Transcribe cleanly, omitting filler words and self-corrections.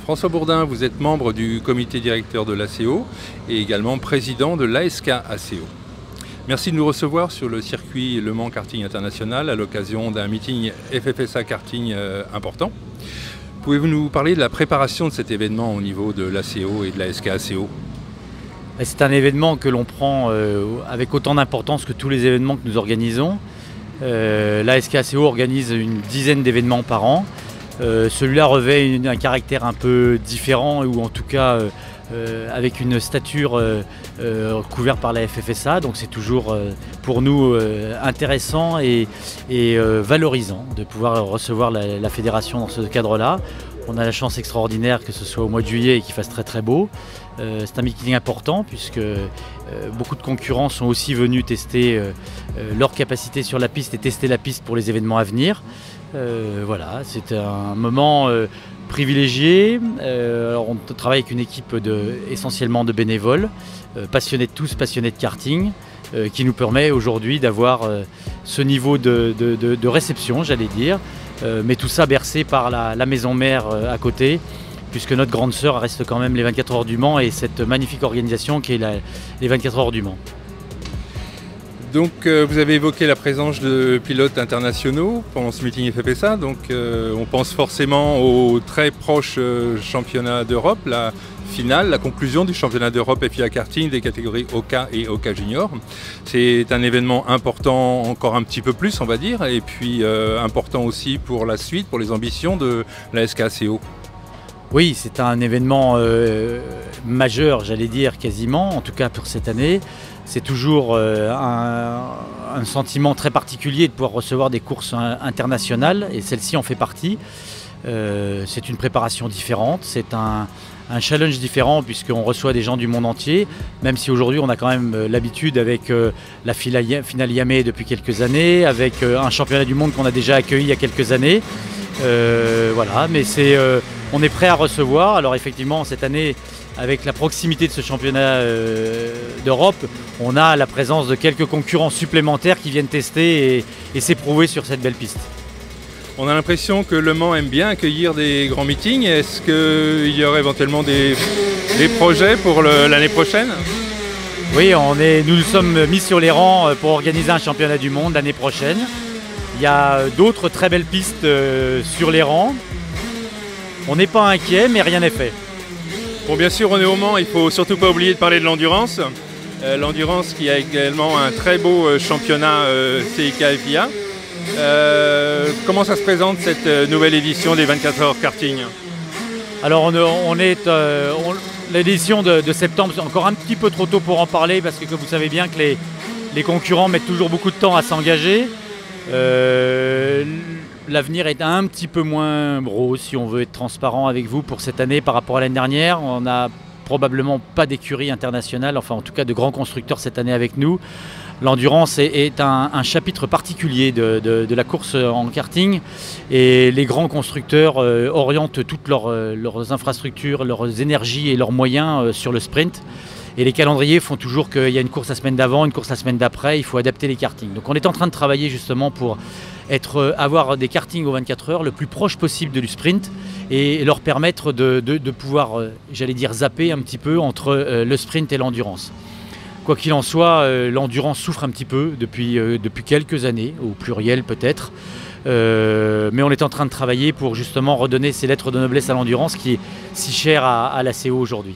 François Bourdin, vous êtes membre du comité directeur de l'ACO et également président de l'ASK ACO. Merci de nous recevoir sur le circuit Le Mans Karting International à l'occasion d'un meeting FFSA Karting important. Pouvez-vous nous parler de la préparation de cet événement au niveau de l'ACO et de l'ASK ACO? C'est un événement que l'on prend avec autant d'importance que tous les événements que nous organisons. L'ASK ACO organise une dizaine d'événements par an. Celui-là revêt un caractère un peu différent, ou en tout cas avec une stature couverte par la FFSA. Donc c'est toujours pour nous intéressant et valorisant de pouvoir recevoir la fédération dans ce cadre-là. On a la chance extraordinaire que ce soit au mois de juillet et qu'il fasse très très beau. C'est un meeting important puisque beaucoup de concurrents sont aussi venus tester leur capacité sur la piste et tester la piste pour les événements à venir. Voilà, c'est un moment privilégié. On travaille avec une équipe essentiellement de bénévoles, passionnés de tous, passionnés de karting, qui nous permet aujourd'hui d'avoir ce niveau de réception, j'allais dire, mais tout ça bercé par la maison mère à côté, puisque notre grande sœur reste quand même les 24 heures du Mans et cette magnifique organisation qui est les 24 heures du Mans. Donc vous avez évoqué la présence de pilotes internationaux pendant ce meeting FFSA, donc on pense forcément au très proche championnat d'Europe, la finale, la conclusion du championnat d'Europe FIA Karting des catégories OK et OK Junior. C'est un événement important encore un petit peu plus on va dire, et puis important aussi pour la suite, pour les ambitions de la SK ACO. Oui, c'est un événement majeur, j'allais dire quasiment, en tout cas pour cette année. C'est toujours un sentiment très particulier de pouvoir recevoir des courses internationales et celle-ci en fait partie. C'est une préparation différente, c'est un challenge différent puisqu'on reçoit des gens du monde entier, même si aujourd'hui on a quand même l'habitude avec la finale Yamé depuis quelques années, avec un championnat du monde qu'on a déjà accueilli il y a quelques années. Voilà, mais on est prêt à recevoir. Alors effectivement cette année, avec la proximité de ce championnat d'Europe, on a la présence de quelques concurrents supplémentaires qui viennent tester et s'éprouver sur cette belle piste. On a l'impression que Le Mans aime bien accueillir des grands meetings. Est-ce qu'il y aurait éventuellement des projets pour l'année prochaine? Oui, nous sommes mis sur les rangs pour organiser un championnat du monde l'année prochaine. Il y a d'autres très belles pistes sur les rangs. On n'est pas inquiet, mais rien n'est fait. Bon, bien sûr, on est au Mans, il ne faut surtout pas oublier de parler de l'endurance. L'endurance qui a également un très beau championnat CIK FIA. Comment ça se présente cette nouvelle édition des 24 heures karting? Alors l'édition de septembre, c'est encore un petit peu trop tôt pour en parler parce que vous savez bien que les concurrents mettent toujours beaucoup de temps à s'engager. L'avenir est un petit peu moins rose si on veut être transparent avec vous pour cette année par rapport à l'année dernière. On n'a probablement pas d'écurie internationale, enfin en tout cas de grands constructeurs cette année avec nous. L'endurance est un chapitre particulier de la course en karting et les grands constructeurs orientent toutes leurs infrastructures, leurs énergies et leurs moyens sur le sprint. Et les calendriers font toujours qu'il y a une course la semaine d'avant, une course la semaine d'après, il faut adapter les kartings. Donc on est en train de travailler justement pour avoir des kartings aux 24 heures le plus proche possible du sprint et leur permettre de pouvoir, j'allais dire, zapper un petit peu entre le sprint et l'endurance. Quoi qu'il en soit, l'endurance souffre un petit peu depuis quelques années, au pluriel peut-être. Mais on est en train de travailler pour justement redonner ces lettres de noblesse à l'endurance qui est si chère à l'ACO aujourd'hui.